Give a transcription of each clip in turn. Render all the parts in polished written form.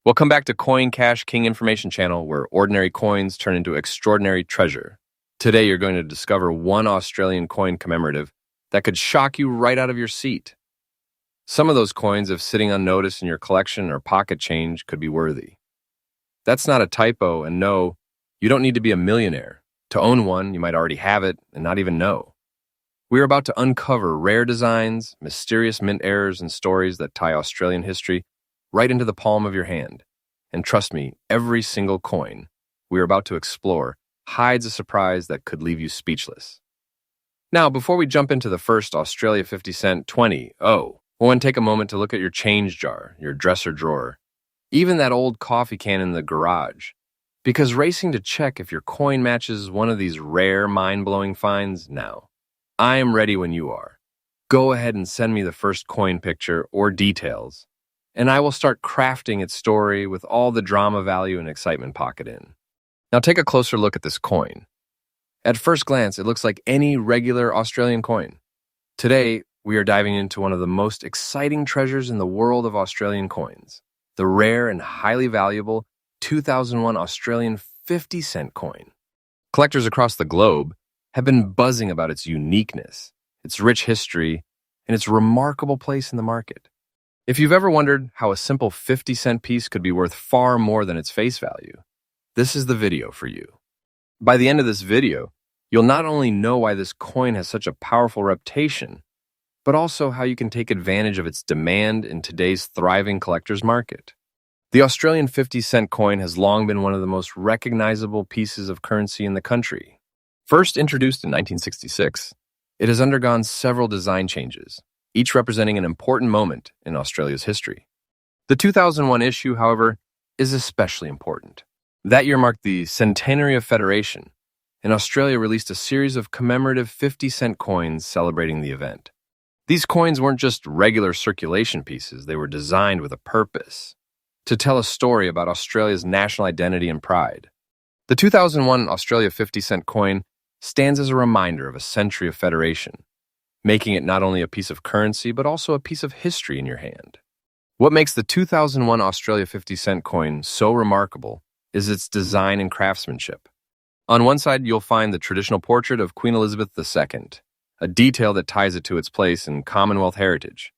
Welcome back to Coin Cash King Information Channel, where ordinary coins turn into extraordinary treasure. Today, you're going to discover one Australian coin commemorative that could shock you right out of your seat. Some of those coins, if sitting unnoticed in your collection or pocket change, could be worthy. That's not a typo, and no, you don't need to be a millionaire. To own one, you might already have it and not even know. We're about to uncover rare designs, mysterious mint errors, and stories that tie Australian history right into the palm of your hand. And trust me, every single coin we're about to explore hides a surprise that could leave you speechless. Now, before we jump into the first Australia 50 cent 20, I want to take a moment to look at your change jar, your dresser drawer, even that old coffee can in the garage. Because racing to check if your coin matches one of these rare, mind-blowing finds now. I am ready when you are. Go ahead and send me the first coin picture or details, and I will start crafting its story with all the drama value and excitement pocketed in. Now take a closer look at this coin. At first glance, it looks like any regular Australian coin. Today, we are diving into one of the most exciting treasures in the world of Australian coins, the rare and highly valuable 2001 Australian 50 cent coin. Collectors across the globe have been buzzing about its uniqueness, its rich history, and its remarkable place in the market. If you've ever wondered how a simple 50-cent piece could be worth far more than its face value, this is the video for you. By the end of this video, you'll not only know why this coin has such a powerful reputation, but also how you can take advantage of its demand in today's thriving collector's market. The Australian 50-cent coin has long been one of the most recognizable pieces of currency in the country. First introduced in 1966, it has undergone several design changes, each representing an important moment in Australia's history. The 2001 issue, however, is especially important. That year marked the centenary of Federation, and Australia released a series of commemorative 50-cent coins celebrating the event. These coins weren't just regular circulation pieces, they were designed with a purpose, to tell a story about Australia's national identity and pride. The 2001 Australia 50-cent coin stands as a reminder of a century of federation, making it not only a piece of currency, but also a piece of history in your hand. What makes the 2001 Australia 50-cent coin so remarkable is its design and craftsmanship. On one side, you'll find the traditional portrait of Queen Elizabeth II, a detail that ties it to its place in Commonwealth heritage.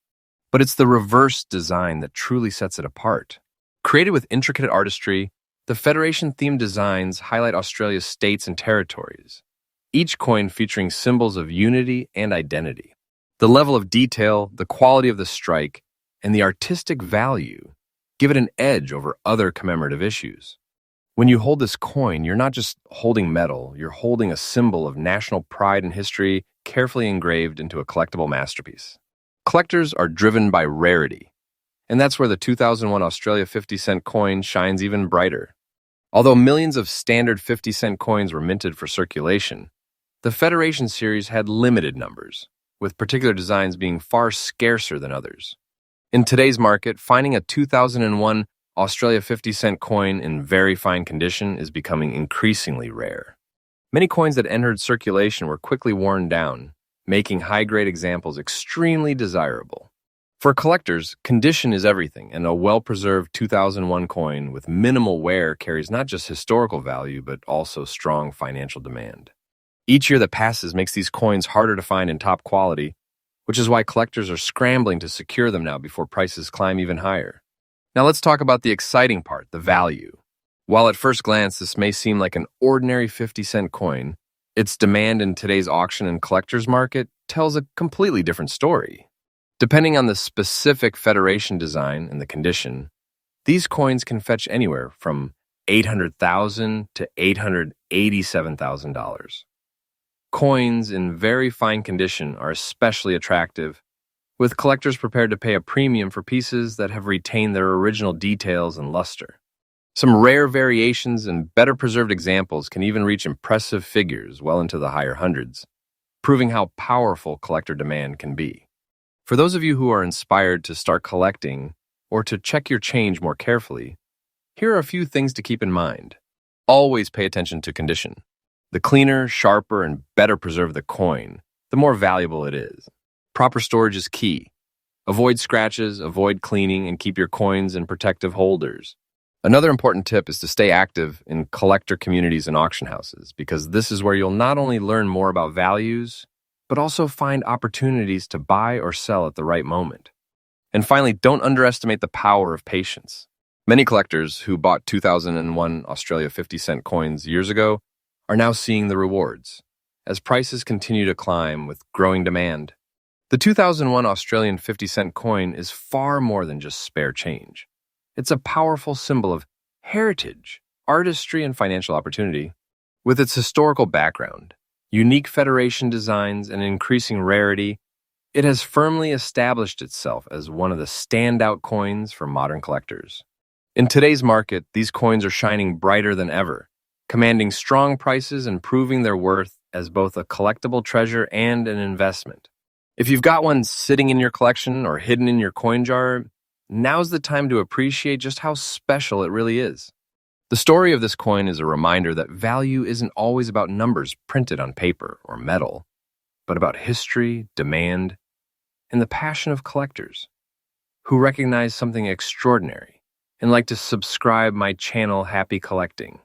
But it's the reverse design that truly sets it apart. Created with intricate artistry, the Federation-themed designs highlight Australia's states and territories, each coin featuring symbols of unity and identity. The level of detail, the quality of the strike, and the artistic value give it an edge over other commemorative issues. When you hold this coin, you're not just holding metal, you're holding a symbol of national pride and history carefully engraved into a collectible masterpiece. Collectors are driven by rarity, and that's where the 2001 Australia 50-cent coin shines even brighter. Although millions of standard 50-cent coins were minted for circulation, the Federation series had limited numbers, with particular designs being far scarcer than others. In today's market, finding a 2001 Australia 50-cent coin in very fine condition is becoming increasingly rare. Many coins that entered circulation were quickly worn down, making high-grade examples extremely desirable. For collectors, condition is everything, and a well-preserved 2001 coin with minimal wear carries not just historical value, but also strong financial demand. Each year that passes makes these coins harder to find in top quality, which is why collectors are scrambling to secure them now before prices climb even higher. Now let's talk about the exciting part, the value. While at first glance this may seem like an ordinary 50-cent coin, its demand in today's auction and collector's market tells a completely different story. Depending on the specific Federation design and the condition, these coins can fetch anywhere from $800,000 to $887,000. Coins in very fine condition are especially attractive, with collectors prepared to pay a premium for pieces that have retained their original details and luster. Some rare variations and better preserved examples can even reach impressive figures well into the higher hundreds, proving how powerful collector demand can be. For those of you who are inspired to start collecting or to check your change more carefully, here are a few things to keep in mind. Always pay attention to condition. The cleaner, sharper, and better preserved the coin, the more valuable it is. Proper storage is key. Avoid scratches, avoid cleaning, and keep your coins in protective holders. Another important tip is to stay active in collector communities and auction houses, because this is where you'll not only learn more about values, but also find opportunities to buy or sell at the right moment. And finally, don't underestimate the power of patience. Many collectors who bought 2001 Australia 50-cent coins years ago are now seeing the rewards, as prices continue to climb with growing demand. The 2001 Australian 50-cent coin is far more than just spare change. It's a powerful symbol of heritage, artistry, and financial opportunity. With its historical background, unique Federation designs, and increasing rarity, it has firmly established itself as one of the standout coins for modern collectors. In today's market, these coins are shining brighter than ever, commanding strong prices and proving their worth as both a collectible treasure and an investment. If you've got one sitting in your collection or hidden in your coin jar, now's the time to appreciate just how special it really is. The story of this coin is a reminder that value isn't always about numbers printed on paper or metal, but about history, demand, and the passion of collectors who recognize something extraordinary and like to subscribe my channel Happy Collecting.